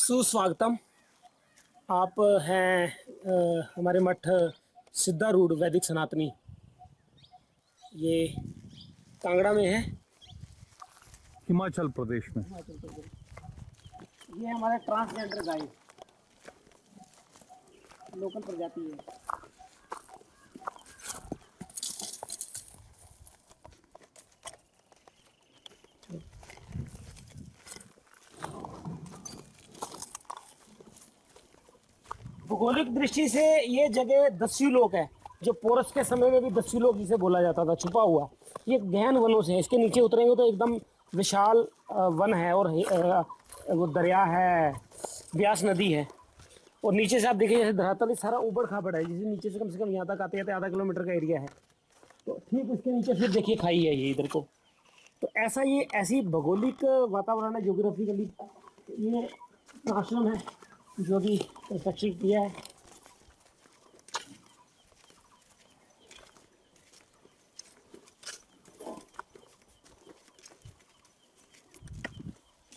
सुस्वागतम। आप हैं हमारे मठ सिद्धारूढ़ वैदिक सनातनी, ये कांगड़ा में है, हिमाचल प्रदेश में। हिमाचल प्रदेश। ये हमारे ट्रांसजेंडर गाय, लोकल प्रजाति है। भौगोलिक दृष्टि से ये जगह दस्युलोक है, जो पोरस के समय में भी दस्युलोक जिसे बोला जाता था, छुपा हुआ। ये गहन वनों से है, इसके नीचे उतरेंगे तो एकदम विशाल वन है, और वो दरिया है, ब्यास नदी है। और नीचे से आप देखिए जैसे धरातल सारा ऊबड़ खाबड़ है, जैसे नीचे से कम यहाँ तक आते आते आधा किलोमीटर का एरिया है। तो ठीक इसके नीचे फिर देखिए खाई है ये इधर को। तो ऐसा ये ऐसी भौगोलिक वातावरण है, ज्योग्राफिकली ये आश्रम है जो भी कंस्ट्रक्शन किया है।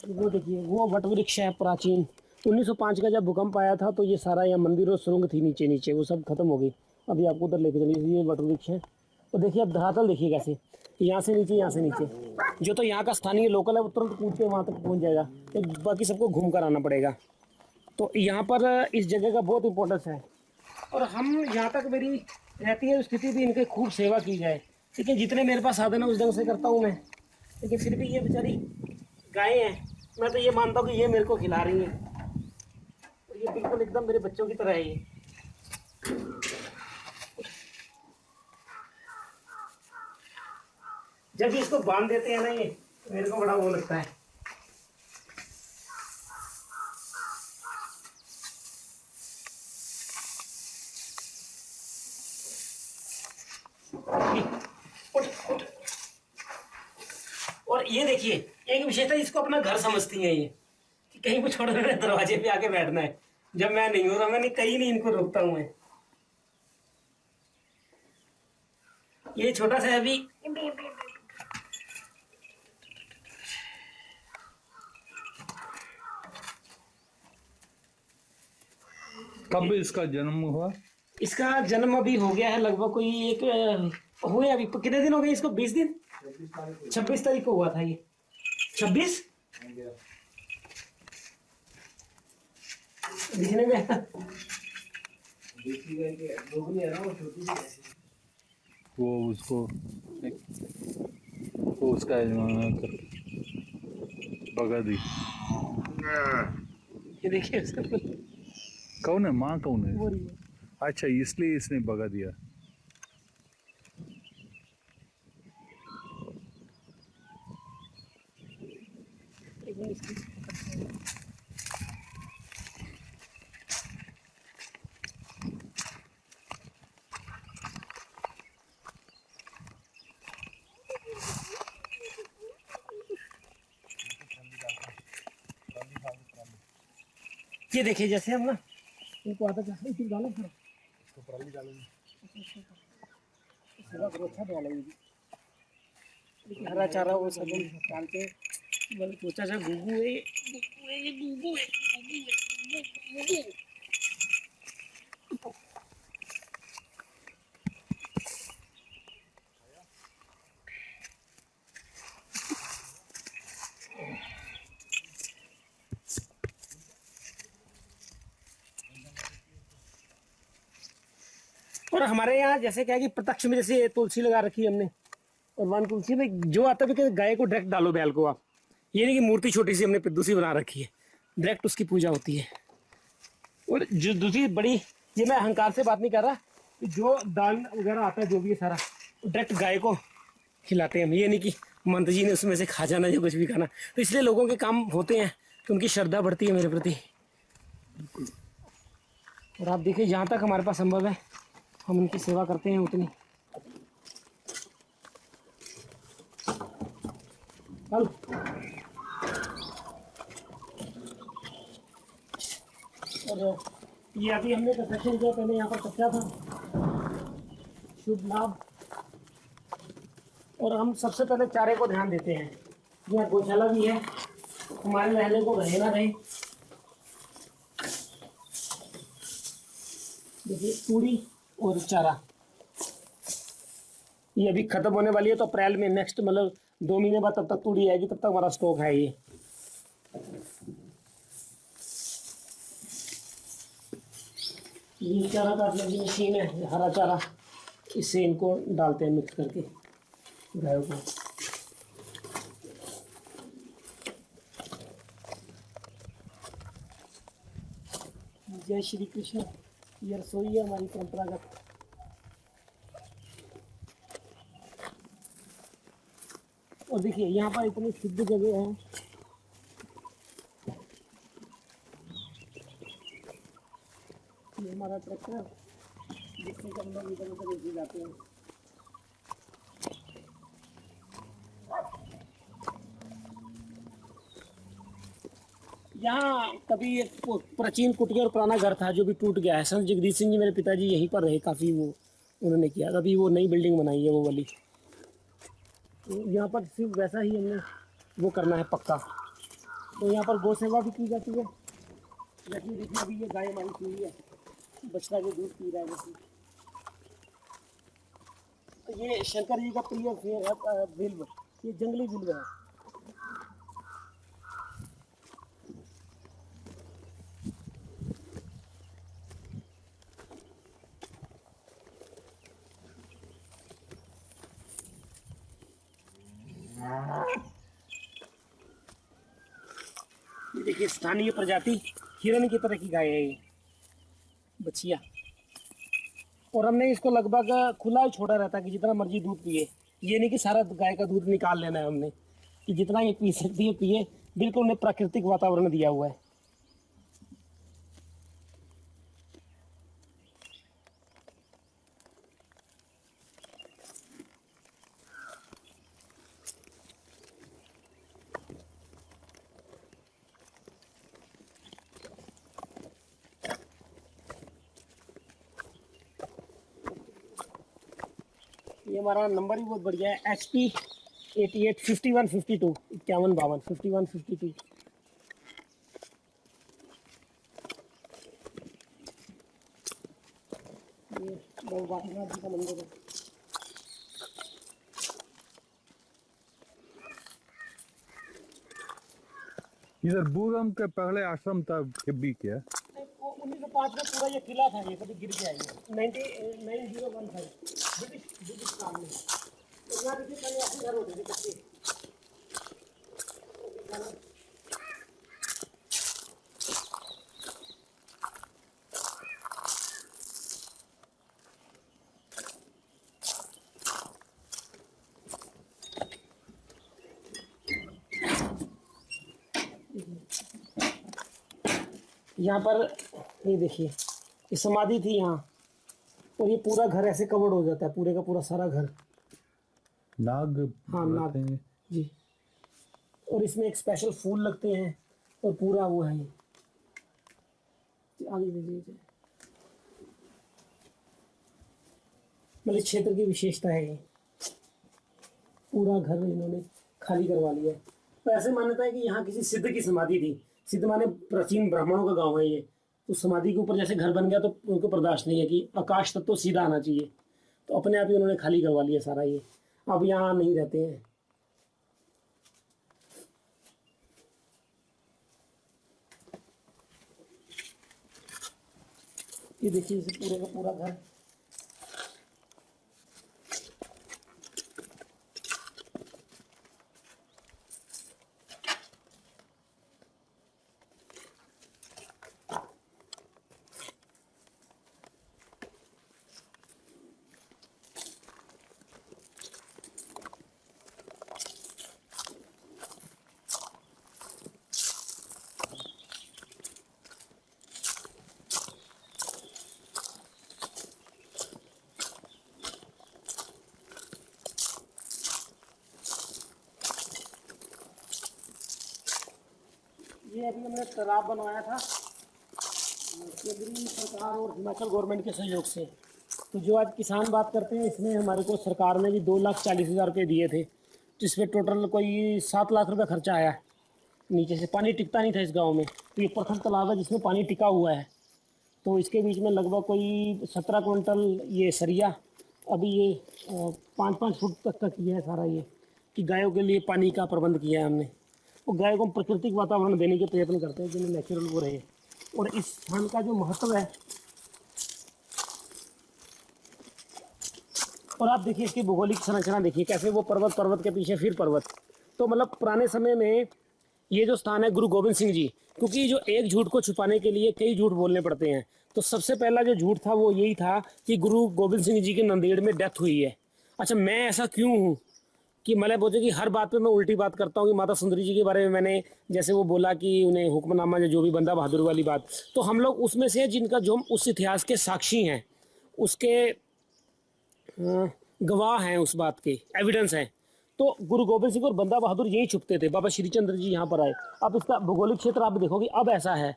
वो देखिए वो वट वृक्ष है प्राचीन। 1905 का जब भूकंप आया था तो ये सारा यहाँ मंदिर और सुरंग थी नीचे नीचे, वो सब खत्म हो गई। अभी आपको उधर लेके चलिए, ये वट वृक्ष है। तो देखिए अब धरातल देखिए कैसे, यहाँ से नीचे यहाँ से नीचे। जो तो यहाँ का स्थानीय लोकल है वो तुरंत कूद के वहाँ तक पहुँच जाएगा, तो बाकी सबको घूम कर आना पड़ेगा। तो यहाँ पर इस जगह का बहुत इंपॉर्टेंस है। और हम यहाँ तक मेरी रहती है स्थिति भी इनकी खूब सेवा की जाए, लेकिन जितने मेरे पास साधन है उस ढंग से करता हूँ मैं। लेकिन फिर भी ये बेचारी गायें हैं, मैं तो ये मानता हूँ कि ये मेरे को खिला रही है, और ये बिल्कुल एकदम मेरे बच्चों की तरह है ये। जब भी इसको बांध देते हैं ना ये, तो मेरे को बड़ा वो लगता है। उठ, उठ। और ये देखिए एक विशेषता, इसको अपना घर समझती है ये, कि कहीं को छोड़ कर दरवाजे पे आके बैठना है जब मैं नहीं हो रहा। मैं कहीं नहीं इनको रोकता हूं मैं। ये छोटा सा अभी कब इसका जन्म हुआ? इसका जन्म अभी हो गया है लगभग कोई एक हुए अभी कितने दिन हो गए इसको? 20 दिन। 26 तारीख को हुआ था ये। 26 दिखने में वो उसको वो उसका बगा दी। ये देखिए उसका कौन है? माँ कौन है? वो रही है। अच्छा, इसलिए इसने बगा दिया। एक मिनट इसकी ये देखिए जैसे हम ना इनको आता है फिर डालो, फिर तो पराली डालेंगे, इसका अच्छा डालेंगे। लेकिन हरा चारा वो सब डाल के सोचा जा गुगू है, गुगू है, ये गुगू है, गुगू है, गुगू है। और हमारे यहाँ जैसे क्या है कि प्रत्यक्ष में जैसे तुलसी लगा रखी है हमने, और वन तुलसी में जो आता है कि गाय को डायरेक्ट डालो बैल को आप। ये नहीं कि मूर्ति छोटी सी हमने पिद्दू सी बना रखी है, डायरेक्ट उसकी पूजा होती है। और जो दूसरी बड़ी, ये मैं अहंकार से बात नहीं कर रहा, कि जो दान वगैरह आता है जो भी है सारा डायरेक्ट गाय को खिलाते हैं हम। ये नहीं कि मंत्र जी ने उसमें से खा जाना या कुछ भी खाना। तो इसलिए लोगों के काम होते हैं तो उनकी श्रद्धा बढ़ती है मेरे प्रति। और आप देखिए जहाँ तक हमारे पास संभव है हम उनकी सेवा करते हैं उतनी। चल और ये अभी हमने कंस्ट्रक्शन किया, पहले यहाँ पर कच्चा था। शुभ लाभ। और हम सबसे पहले चारे को ध्यान देते हैं। यहाँ गौशाला भी है, हमारे रहने को रहे ना रहे। देखिए तूड़ी और चारा ये अभी खत्म होने वाली है, तो अप्रैल में नेक्स्ट मतलब 2 महीने बाद तब तक तूड़ी आएगी, तब तक हमारा स्टॉक है ये। ये चारा काटने की मशीन है, हरा चारा, इससे इनको डालते हैं मिक्स करके गायों को। जय श्री कृष्ण। ये रसोई है हमारी परंपरागत। और देखिए यहाँ पर इतनी शुद्ध जगह है, ये हमारा ट्रैक्टर जिससे हम लोग इधर उधर लेके जाते हैं। यहाँ कभी एक प्राचीन कुटिया और पुराना घर था जो भी टूट गया है। संत जगदीश सिंह जी मेरे पिताजी यहीं पर रहे काफ़ी, वो उन्होंने किया। अभी वो नई बिल्डिंग बनाई है वो वाली, तो यहाँ पर सिर्फ वैसा ही हमने वो करना है पक्का। तो यहाँ पर गौ सेवा भी की जाती है। जैसे देखिए अभी ये गाय हमारी पी है, बछड़ा जो दूध पी रहा है जैसे। तो ये शंकर जी का प्रिय बिल्व, ये जंगली बिल्व है। ये देखिए स्थानीय प्रजाति हिरण की तरह की गाय है ये बछिया। और हमने इसको लगभग खुला ही छोड़ा रहता है कि जितना मर्जी दूध पिए। ये नहीं कि सारा गाय का दूध निकाल लेना है हमने, कि जितना ये पी सकती है पिए। बिल्कुल उन्हें प्राकृतिक वातावरण दिया हुआ है। ये हमारा नंबर ही बहुत बढ़िया है, HP 88 51 52 51 52 51 52। ये बाबूनाथ जी का मंदिर है। इधर बूरम के पहले आश्रम था भी क्या? 1905 में पूरा ये किला था, ये कभी गिर गया। ये 9015 ब्रिटिश काम में। तो यहाँ देखिए पहले ऐसे घर होते थे कच्चे। यहाँ पर ये देखिए ये समाधि थी यहाँ, और ये पूरा घर ऐसे कवर्ड हो जाता है, पूरे का पूरा सारा घर। नाग, हाँ नाग जी। और इसमें एक स्पेशल फूल लगते हैं और पूरा वो है ये। आगे देखिए मतलब क्षेत्र की विशेषता है ये। पूरा घर इन्होंने खाली करवा लिया है। तो ऐसे मान्यता है कि यहाँ किसी सिद्ध की समाधि थी। सिद्ध माने प्राचीन ब्राह्मणों का गांव है ये। तो समाधि के ऊपर जैसे घर बन गया तो उनको बर्दाश्त नहीं है कि आकाश तत्व तो सीधा आना चाहिए, तो अपने आप ही उन्होंने खाली करवा लिया सारा ये। अब यहाँ नहीं रहते हैं। ये देखिए इसे पूरे का पूरा घर। ये अभी हमने तालाब बनवाया था केंद्रीय सरकार और हिमाचल गवर्नमेंट के सहयोग से। तो जो आज किसान बात करते हैं, इसमें हमारे को सरकार ने भी 2,40,000 रुपये दिए थे, जिसमें टोटल कोई 7 लाख रुपये खर्चा आया। नीचे से पानी टिकता नहीं था इस गांव में, तो ये प्रथम तालाब है जिसमें पानी टिका हुआ है। तो इसके बीच में लगभग कोई 17 क्विंटल ये सरिया, अभी ये 5-5 फुट तक का किया है सारा ये, कि गायों के लिए पानी का प्रबंध किया है हमने। और गायों को हम प्राकृतिक वातावरण देने के प्रयत्न करते हैं, जिन्हें नेचुरल वो रहे। और इस स्थान का जो महत्व है, और आप देखिए इसकी भौगोलिक संरचना देखिए कैसे, वो पर्वत, पर्वत के पीछे फिर पर्वत। तो मतलब पुराने समय में ये जो स्थान है गुरु गोविंद सिंह जी, क्योंकि जो एक झूठ को छुपाने के लिए कई झूठ बोलने पड़ते हैं, तो सबसे पहला जो झूठ था वो यही था कि गुरु गोविंद सिंह जी की नंदेड़ में डेथ हुई है। अच्छा, मैं ऐसा क्यों हूँ कि मैंने बोलते कि हर बात पे मैं उल्टी बात करता हूँ। कि माता सुंदरी जी के बारे में मैंने जैसे वो बोला कि उन्हें हुक्मनामा जो भी बंदा बहादुर वाली बात, तो हम लोग उसमें से जिनका जो हम उस इतिहास के साक्षी हैं, उसके गवाह हैं, उस बात के एविडेंस हैं। तो गुरु गोबिंद सिंह और बंदा बहादुर यही छुपते थे। बाबा श्री चंद्र जी यहाँ पर आए। अब इसका भौगोलिक क्षेत्र आप देखोगे अब ऐसा है,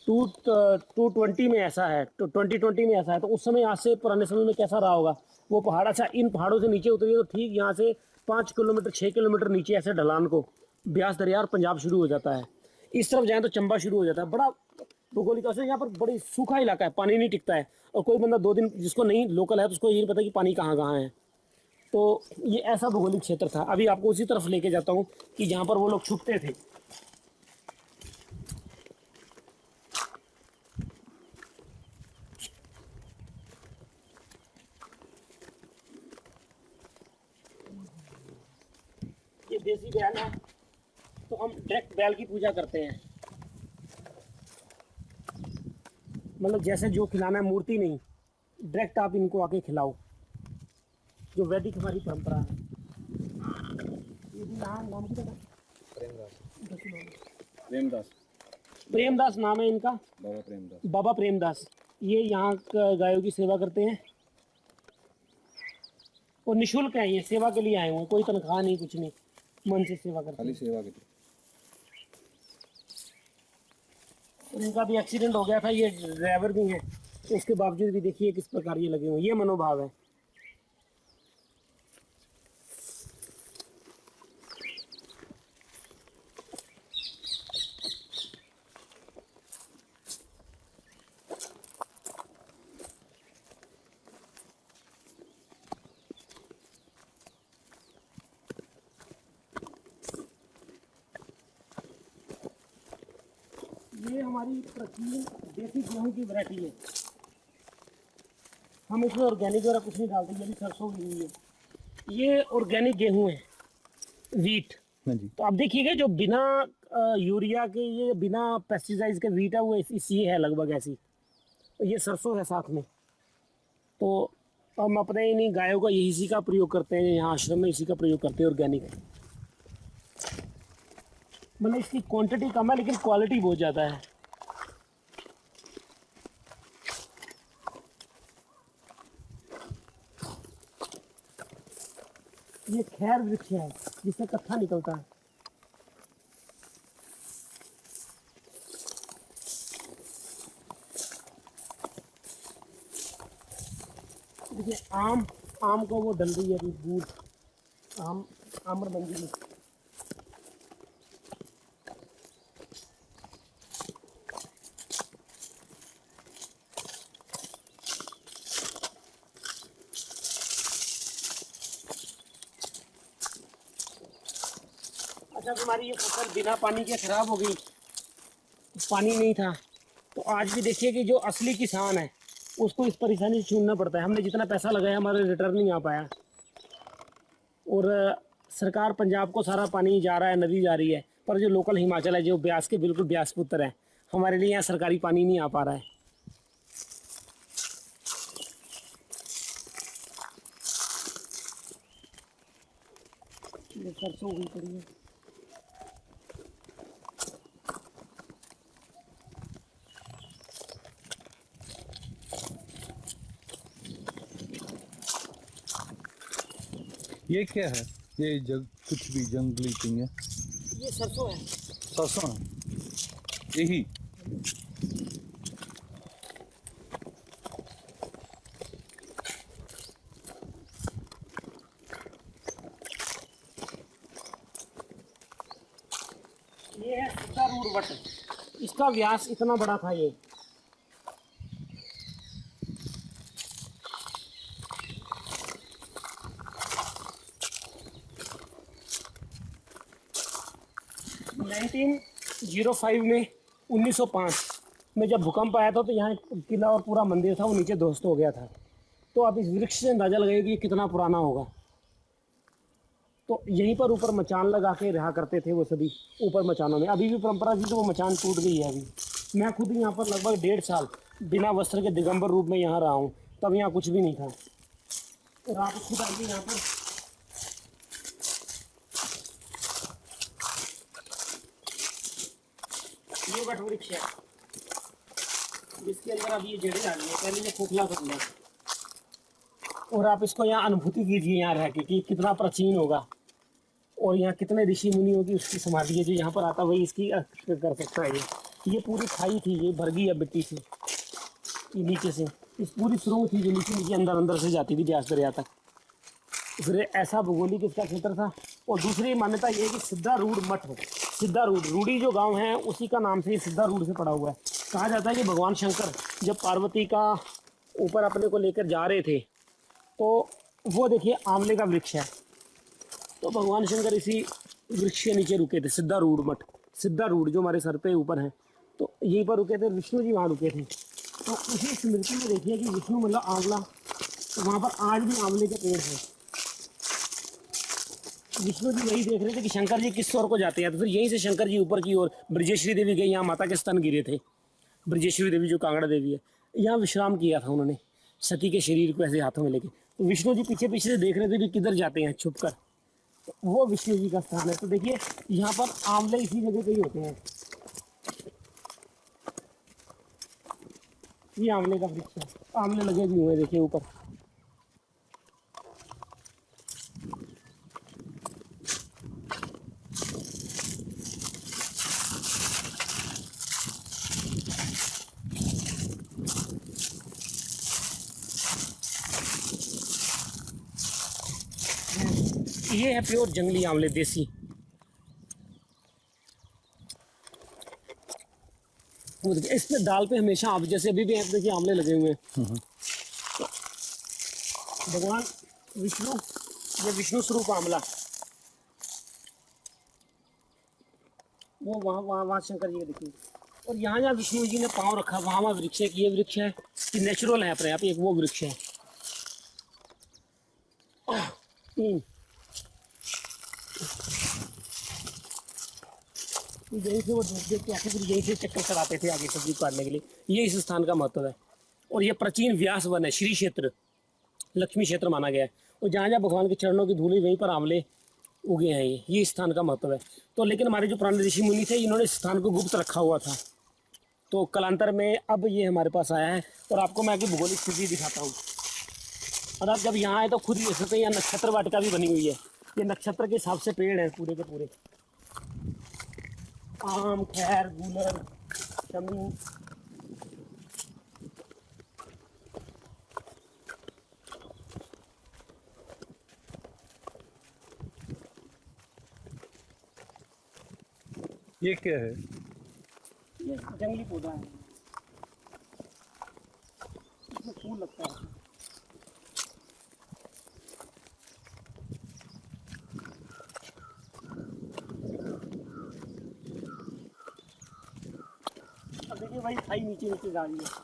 220 में ऐसा है, तो 2020 में ऐसा है। तो उस समय आज से पुराने समय में कैसा रहा होगा वो पहाड़। अच्छा, इन पहाड़ों से नीचे उतरिए तो ठीक यहाँ से 5 किलोमीटर 6 किलोमीटर नीचे ऐसे ढलान को ब्यास दरिया और पंजाब शुरू हो जाता है। इस तरफ जाएँ तो चंबा शुरू हो जाता है। बड़ा भौगोलिक से यहाँ पर बड़ी सूखा इलाका है, पानी नहीं टिकता है। और कोई बंदा 2 दिन जिसको नहीं लोकल है तो उसको ये नहीं पता कि पानी कहाँ कहाँ है। तो ये ऐसा भौगोलिक क्षेत्र था। अभी आपको उसी तरफ लेके जाता हूँ कि जहाँ पर वो लोग छुपते थे। ये देसी बैल है, तो हम डायरेक्ट बैल की पूजा करते हैं। मतलब जैसे जो खिलाना है, मूर्ति नहीं, डायरेक्ट आप इनको आके खिलाओ, जो वैदिक हमारी परंपरा है। ये भी नाम की प्रेमदास। प्रेमदास नाम है इनका, बाबा प्रेमदास। बाबा प्रेमदास। ये यहाँ गायों की सेवा करते हैं और निःशुल्क है, ये सेवा के लिए आए हुए हैं, कोई तनख्वाह नहीं, कुछ नहीं, मन से सेवा करते खाली हैं। सेवा के लिए। और इनका भी एक्सीडेंट हो गया था, ये ड्राइवर भी हैं, तो उसके बावजूद भी देखिए किस प्रकार ये लगे हुए हैं। ये मनोभाव है। ये हमारी प्राचीन देसी गेहूं की वैरायटी है। हम इसमें ऑर्गेनिक वगैरह कुछ नहीं डालते। ये भी सरसों की हुई है, ये ऑर्गेनिक गेहूं है, वीट। हाँ जी। तो आप देखिएगा जो बिना यूरिया के, ये बिना पेस्टिसाइड्स के वीट है, वो इसी है लगभग ऐसी। तो ये सरसों है साथ में। तो हम अपने इन्हीं गायों का यही इसी का प्रयोग करते हैं, यहाँ आश्रम में इसी का प्रयोग करते हैं, ऑर्गेनिक। मतलब इसकी क्वांटिटी कम है लेकिन क्वालिटी बहुत ज़्यादा है। ये खैर वृक्ष है जिससे कत्था निकलता है। देखिए आम को वो डल रही है अभी दूध, आम्रपंजी में। जब हमारी ये फसल बिना पानी के खराब हो गई, पानी नहीं था, तो आज भी देखिए कि जो असली किसान है उसको इस परेशानी से चूनना पड़ता है। हमने जितना पैसा लगाया हमारे रिटर्न नहीं आ पाया। और सरकार पंजाब को सारा पानी जा रहा है, नदी जा रही है, पर जो लोकल हिमाचल है, जो ब्यास के बिल्कुल ब्यास पुत्र है, हमारे लिए यहाँ सरकारी पानी नहीं आ पा रहा है। ये सरसों हुई पड़ी है। ये क्या है? ये कुछ भी जंगली थिंग है? ये सरसों है। सरसों है यही? ये है सत्तारूढ़ वट। इसका व्यास इतना बड़ा था ये, 05 में 1905 में जब भूकंप आया था तो यहाँ एक किला और पूरा मंदिर था वो नीचे ध्वस्त हो गया था। तो आप इस वृक्ष से अंदाजा लगाइए कि ये कितना पुराना होगा। तो यहीं पर ऊपर मचान लगा के रहा करते थे वो सभी ऊपर मचानों में। अभी भी परंपरा थी तो वो मचान टूट गई है अभी। मैं खुद यहाँ पर लगभग 1.5 साल बिना वस्त्र के दिगंबर रूप में यहाँ रहा हूँ, तब यहाँ कुछ भी नहीं था। और आप खुद आइए यहाँ पर, ये वट वृक्ष है जिसके अंदर अभी ये जड़ें आ रही है, पहले ये खोखला था। और आप इसको यहाँ अनुभूति कीजिए यहाँ रह के कि कितना प्राचीन होगा और यहाँ कितने ऋषि मुनि होगी उसकी समाधि है। जो यहाँ पर आता वही इसकी कर सकता है। ये पूरी खाई थी, ये भर गई है मिट्टी से, ये नीचे से इस पूरी सुरंग थी जो नीचे नीचे अंदर अंदर से जाती थी ब्यास दरिया तक। फिर ऐसा भौगोलिक इसका क्षेत्र था। और दूसरी मान्यता ये है कि सिद्धारूढ़ मठ, सिद्धारूढ़ रूढ़ी जो गांव है उसी का नाम से ये सिद्धारूढ़ से पड़ा हुआ है। कहा जाता है कि भगवान शंकर जब पार्वती का ऊपर अपने को लेकर जा रहे थे तो वो देखिए आंवले का वृक्ष है, तो भगवान शंकर इसी वृक्ष के नीचे रुके थे। सिद्धारूढ़ मठ, सिद्धारूढ़ जो हमारे सर पे ऊपर है, तो यहीं पर रुके थे। विष्णु जी वहाँ रुके थे। तो उसी स्मृति में देखिए कि विष्णु मतलब आंवला, तो वहाँ पर आज भी आंवले के पेड़ हैं। विष्णु जी वही देख रहे थे कि शंकर जी किस ओर को जाते हैं। तो फिर यहीं से शंकर जी ऊपर की ओर ब्रजेश्वरी देवी गई, यहाँ माता के स्तन गिरे थे। ब्रजेश्वरी देवी जो कांगड़ा देवी है, यहाँ विश्राम किया था उन्होंने सती के शरीर को ऐसे हाथों में लेके। तो विष्णु जी पीछे पीछे से देख रहे थे कि किधर जाते हैं छुप कर, तो वो विष्णु जी का स्थान है। तो देखिए यहाँ पर आंवले इसी जगह पे ही होते हैं। ये आंवले का वृक्ष है, आंवले लगे भी हुए हैं देखिए ऊपर। ये है प्योर जंगली आंवले, देसी। इस पे डाल पे हमेशा आप जैसे अभी भी देखिए आंवले लगे हुए हैं। तो भगवान विष्णु, ये विष्णु स्वरूप आंवला, वो वहाँ शंकर जी के देखिए। और यहाँ जहाँ विष्णु जी ने पाँव रखा वहाँ वृक्ष है। ये वृक्ष है कि नेचुरल है अपने आप, एक वो वृक्ष है। यहीं से वो देख के आके फिर यहीं से चक्कर चलाते थे आगे सब्जी काटने के लिए। ये इस स्थान का महत्व है। और ये प्राचीन व्यास वन है, श्री क्षेत्र, लक्ष्मी क्षेत्र माना गया है। और जहाँ जहाँ भगवान के चरणों की धूली वहीं पर आंवले उगे हैं। ये इस स्थान का महत्व है। तो लेकिन हमारे जो पुराने ऋषि मुनि थे इन्होंने इस स्थान को गुप्त रखा हुआ था। तो कालांतर में अब ये हमारे पास आया है। और आपको मैं आगे भौगोलिक स्थिति दिखाता हूँ। और आप जब यहाँ आए तो खुद देख सकते हैं, यहाँ नक्षत्र वाटिका भी बनी हुई है। ये नक्षत्र के हिसाब से पेड़ हैं पूरे के पूरे, आम, खैर, गूलर, शमी। ये क्या है? ये जंगली पौधा है, इसमें फूल लगता है। अब देखिए भाई खाई नीचे नीचे जा रही है।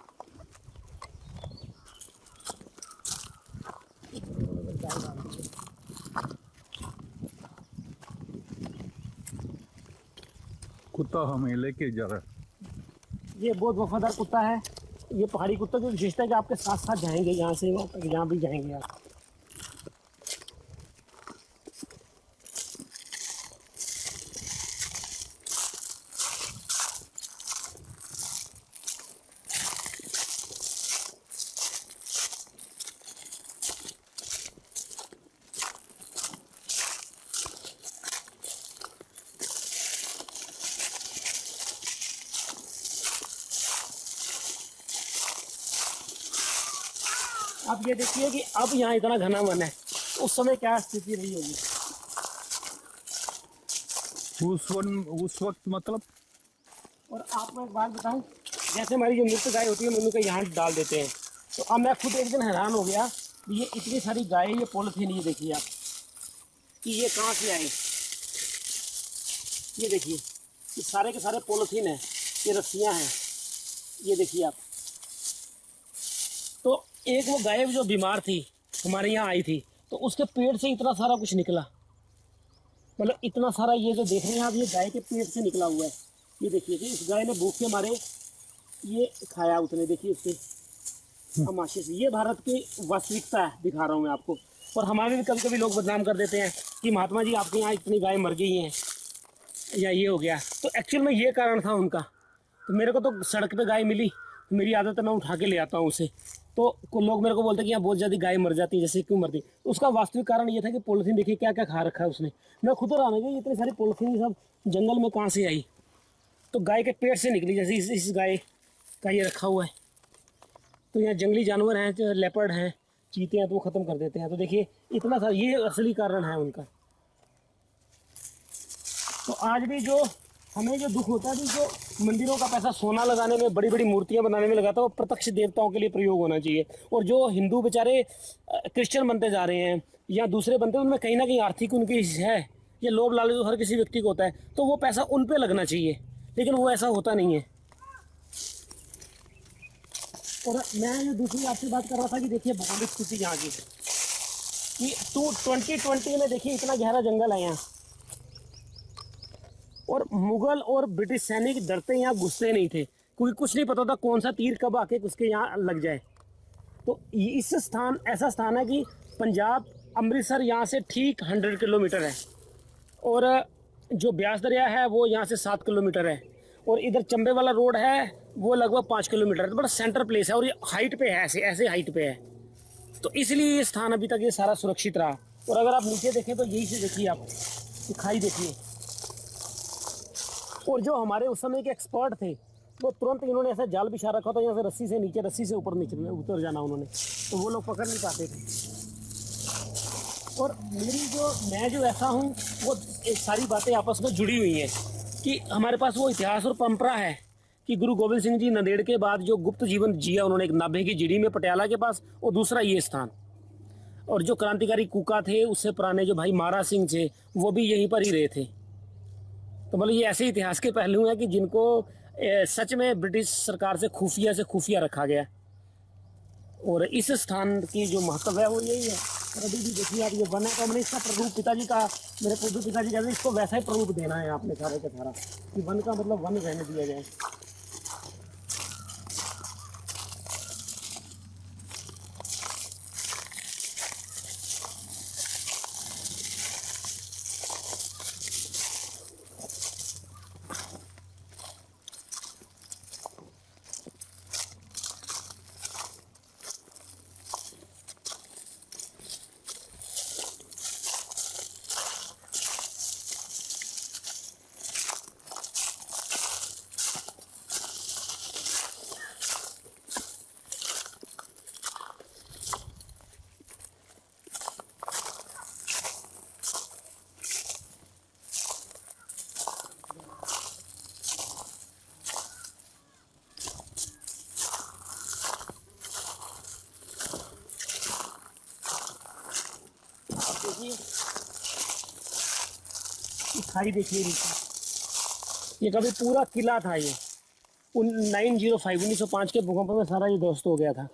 कुत्ता हमें लेके जा रहा है। ये बहुत वफादार कुत्ता है। ये पहाड़ी कुत्ता की विशेषता है कि आपके साथ साथ जाएंगे, यहाँ से वहाँ तक जहाँ भी जाएंगे आप। आप ये देखिए कि अब यहाँ इतना घना वन है, उस समय क्या स्थिति रही होगी। उस वक्त मतलब। और आपको एक बात बताऊं, जैसे हमारी जो मृत गाय होती है हम उनको यहाँ डाल देते हैं। तो अब मैं खुद एक दिन हैरान हो गया, ये इतनी सारी गाय, ये पॉलिथीन, ये देखिए आप कि ये कहाँ से आए। ये देखिए ये सारे के सारे पॉलीथीन है, ये रस्सियाँ हैं, ये देखिए आप। तो एक वो गाय जो बीमार थी हमारे यहाँ आई थी, तो उसके पेट से इतना सारा कुछ निकला, मतलब इतना सारा, ये जो देख रहे हैं आप, ये गाय के पेट से निकला हुआ है। ये देखिए कि इस गाय ने भूख के मारे ये खाया उसने, देखिए उसके तमाशे से। ये भारत की वास्तविकता है, दिखा रहा हूँ मैं आपको। और हमारे भी कभी कभी लोग बदनाम कर देते हैं कि महात्मा जी आपके यहाँ इतनी गाय मर गई हैं या ये हो गया, तो एक्चुअल में ये कारण था उनका। तो मेरे को तो सड़क पे गाय मिली, तो मेरी आदत है मैं उठा के ले आता हूँ उसे। तो लोग मेरे को बोलते हैं कि यहाँ बहुत ज़्यादा गाय मर जाती है, जैसे क्यों मरती। उसका वास्तविक कारण ये था कि पॉलीथीन देखिए क्या क्या खा रखा है उसने। मैं खुद हैरान हो गया, इतनी सारी पॉलीथीन सब जंगल में कहाँ से आई। तो गाय के पेट से निकली, जैसे इस गाय का ये रखा हुआ है। तो यहाँ जंगली जानवर हैं, जो लेपर्ड हैं, चीते हैं, तो वो ख़त्म कर देते हैं। तो देखिए इतना सा, ये असली कारण है उनका। तो आज भी जो हमें जो दुख होता है कि जो मंदिरों का पैसा सोना लगाने में, बड़ी बड़ी मूर्तियां बनाने में लगाता है, वो प्रत्यक्ष देवताओं के लिए प्रयोग होना चाहिए। और जो हिंदू बेचारे क्रिश्चियन बनते जा रहे हैं या दूसरे बनते हैं, उनमें कहीं ना कहीं आर्थिक उनकी है, ये लोभ लालच तो हर किसी व्यक्ति को होता है, तो वो पैसा उन पे लगना चाहिए, लेकिन वो ऐसा होता नहीं है। और मैं जो दूसरी आपसे बात कर रहा था कि देखिए भौगोलिक स्थिति यहाँ की, कि 2020 में देखिए इतना गहरा जंगल है यहाँ, और मुगल और ब्रिटिश सैनिक डरते यहाँ घुसते नहीं थे, क्योंकि कुछ नहीं पता था कौन सा तीर कब आके उसके यहाँ लग जाए। तो इस स्थान ऐसा स्थान है कि पंजाब अमृतसर यहाँ से ठीक 100 किलोमीटर है, और जो ब्यास दरिया है वो यहाँ से 7 किलोमीटर है, और इधर चंबे वाला रोड है वो लगभग 5 किलोमीटर है। तो बड़ा सेंटर प्लेस है, और ये हाइट पे है, ऐसे ऐसे हाइट पे है। तो इसलिए ये स्थान अभी तक ये सारा सुरक्षित रहा। और अगर आप नीचे देखें तो यही से देखिए आप, खाई देखिए। और जो हमारे उस समय के एक्सपर्ट थे, वो तुरंत इन्होंने ऐसा जाल बिछा रखा था, यहाँ से रस्सी से नीचे, रस्सी से ऊपर नीचे उतर जाना उन्होंने, तो वो लोग पकड़ नहीं पाते थे। और मैं जो ऐसा हूँ, वो सारी बातें आपस में जुड़ी हुई हैं, कि हमारे पास वो इतिहास और परंपरा है कि गुरु गोविंद सिंह जी नंदेड़ के बाद जो गुप्त जीवन जिया उन्होंने, एक नाभे की झिड़ी में पटियाला के पास, और दूसरा ये स्थान। और जो क्रांतिकारी कूका थे, उससे पुराने जो भाई मारा सिंह थे, वो भी यहीं पर ही रहे थे। तो मतलब ये ऐसे इतिहास के पहलू हैं कि जिनको सच में ब्रिटिश सरकार से खुफिया रखा गया। और इस स्थान की जो महत्व है वो यही है। और अभी भी देखिए आप, ये वन है, तो हमने इसका प्ररूप, पिताजी का, मेरे पूर्व पिताजी कहते हैं इसको वैसा ही प्ररूप देना है आपने सारे का सारा, कि वन का मतलब वन रहने दिया जाए। देखिए खाई देखिए नीचे, ये कभी पूरा किला था ये। 1905 के भूकंप में सारा ये ध्वस्त हो गया था।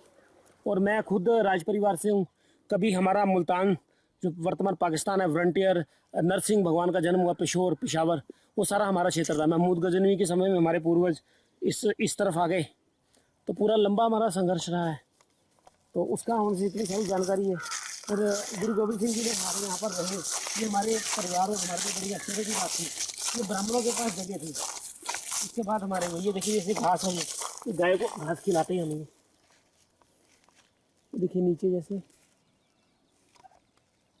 और मैं खुद राज परिवार से हूँ। कभी हमारा मुल्तान, जो वर्तमान पाकिस्तान है, फ्रंटियर, नरसिंह भगवान का जन्म हुआ पेशावर, वो सारा हमारा क्षेत्र था। महमूद गजनवी के समय में हमारे पूर्वज इस तरफ आ गए, तो पूरा लंबा हमारा संघर्ष रहा है। तो उसका हमसे इतनी सारी जानकारी है। और गुरु गोविंद सिंह जी ने हमारे यहाँ पर रहे, ये हमारे परिवार और हमारे को बड़ी आश्चर्य की बात थी। ये ब्राह्मणों के पास जगह थी। इसके बाद हमारे ये देखिए जैसे घास है, ये गाय को घास खिलाते हैं हमें। देखिए नीचे जैसे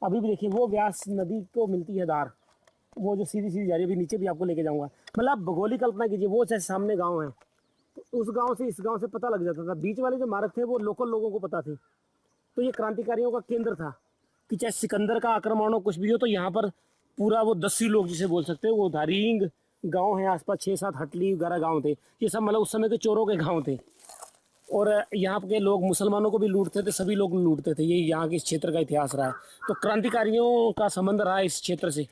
अभी भी देखिए वो व्यास नदी को मिलती है धार, वो जो सीधी सीधी जा रही है। अभी नीचे भी आपको लेके जाऊंगा। मतलब आप भौगोलिक कल्पना कीजिए, वो जैसे सामने गांव है, तो उस गांव से इस गांव से पता लग जाता था। बीच वाले जो मार्ग थे वो लोकल लोगों को पता थे। तो ये क्रांतिकारियों का केंद्र था कि चाहे सिकंदर का आक्रमण हो, कुछ भी हो, तो यहाँ पर पूरा वो 10 लोग जिसे बोल सकते हैं, वो धारींग गांव है, आसपास 6-7 हटली वगैरह गाँव थे। ये सब मतलब उस समय के चोरों के गाँव थे। और यहाँ के लोग मुसलमानों को भी लूटते थे, सभी लोग लूटते थे। यही यहाँ के इस क्षेत्र का इतिहास रहा है। तो क्रांतिकारियों का संबंध रहा है इस क्षेत्र से।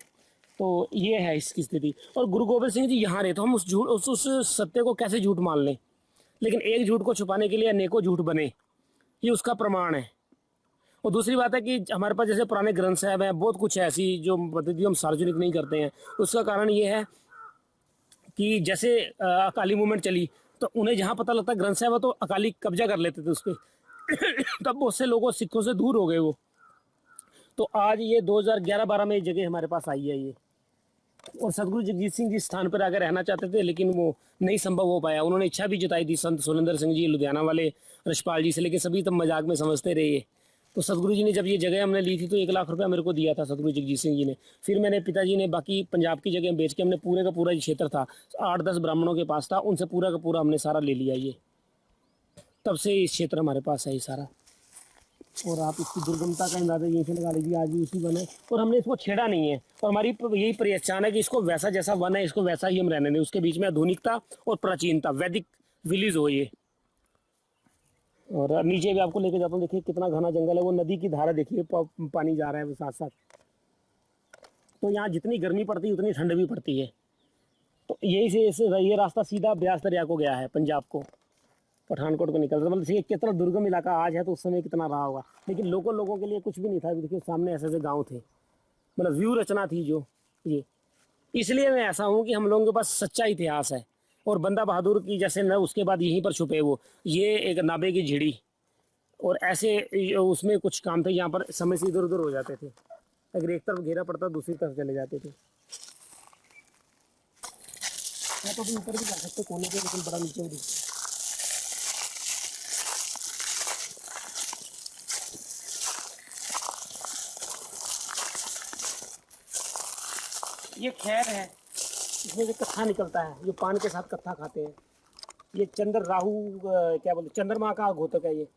तो ये है इसकी स्थिति। और गुरु गोबिंद सिंह जी यहाँ रहे तो हम उस सत्य को कैसे झूठ मान लें। लेकिन एक झूठ को छुपाने के लिए अनेकों झूठ बने, ये उसका प्रमाण है। और दूसरी बात है कि हमारे पास जैसे पुराने ग्रंथ साहब हैं, बहुत कुछ है ऐसी जो पद्धति हम सार्वजनिक नहीं करते हैं। उसका कारण ये है कि जैसे अकाली मूवमेंट चली तो उन्हें जहाँ पता लगता ग्रंथ साहब है तो अकाली कब्जा कर लेते थे उस पर तब बहुत से लोगों सिखों से दूर हो गए वो। तो आज ये 2011-12 में ये जगह हमारे पास आई है ये। और सतगुरु जगजीत सिंह जी स्थान पर आकर रहना चाहते थे लेकिन वो नहीं संभव हो पाया। उन्होंने इच्छा भी जताई थी, संत सुरेंद्र सिंह जी लुधियाना वाले रशपाल जी से, लेकिन सभी तब मजाक में समझते रहे ये। तो सतगुरु जी ने जब ये जगह हमने ली थी तो 1 लाख रुपया मेरे को दिया था सतगुरु जगजीत सिंह जी ने। फिर मैंने पिताजी ने बाकी पंजाब की जगह बेच के हमने पूरे का पूरा क्षेत्र था 8-10 ब्राह्मणों के पास था, उनसे पूरा का पूरा हमने सारा ले लिया ये। तब से इस क्षेत्र हमारे पास है ये सारा। और आप इसकी दुर्गमता का अंदाजा यहीं से लगा लीजिए, आज भी उसी वन है और हमने इसको छेड़ा नहीं है। और हमारी यही पहचान है कि इसको वैसा जैसा वन है इसको वैसा ही हम रहने दें। उसके बीच में आधुनिकता और प्राचीनता वैदिक विलेज हो ये। और नीचे भी आपको लेके जाता हूँ, देखिए कितना घना जंगल है। वो नदी की धारा देखिए, पानी जा रहा है वो साथ साथ। तो यहाँ जितनी गर्मी पड़ती है उतनी ठंड भी पड़ती है। तो यही से ये रास्ता सीधा ब्यास दरिया को गया है, पंजाब को, पठानकोट को निकलता। मतलब देखिए कितना दुर्गम इलाका आज है तो उस समय कितना रहा होगा। लेकिन लोगों के लिए कुछ भी नहीं था। देखिए सामने ऐसे ऐसे गाँव थे, मतलब व्यू रचना थी जो ये। इसलिए मैं ऐसा हूँ कि हम लोगों के पास सच्चा इतिहास है। और बंदा बहादुर की जैसे न उसके बाद यहीं पर छुपे वो, ये एक नाबे की झिड़ी और ऐसे उसमें कुछ काम थे यहाँ पर समय से इधर उधर हो जाते थे। अगर एक तरफ घेरा पड़ता दूसरी तरफ चले जाते थे। मैं तो अपने ऊपर भी जा सकते कोने पे, लेकिन बड़ा नीचे दिखता है। ये खैर है, इसमें जो कत्था निकलता है, ये पान के साथ कत्था खाते हैं। ये क्या बोलते चंद्रमा का घोतक है ये।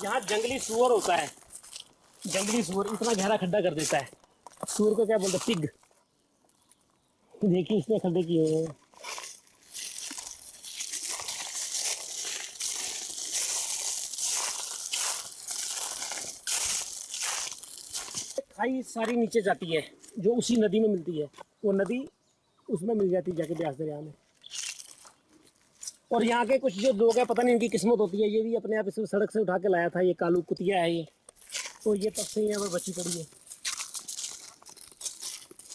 यहाँ जंगली सुअर होता है, जंगली सुअर इतना गहरा खड्डा कर देता है। सुअर को क्या बोलते हैं, पिग। देखिए इसने खड्डे किए हुए हैं। खाई सारी नीचे जाती है जो उसी नदी में मिलती है, वो नदी उसमें मिल जाती है जाके ब्यास दरिया में। और यहाँ के कुछ जो लोग हैं पता नहीं इनकी किस्मत होती है, ये भी अपने आप इसे सड़क से उठा के लाया था। ये कालू कुतिया है ये, तो ये तब से यहाँ पर बची पड़ी है।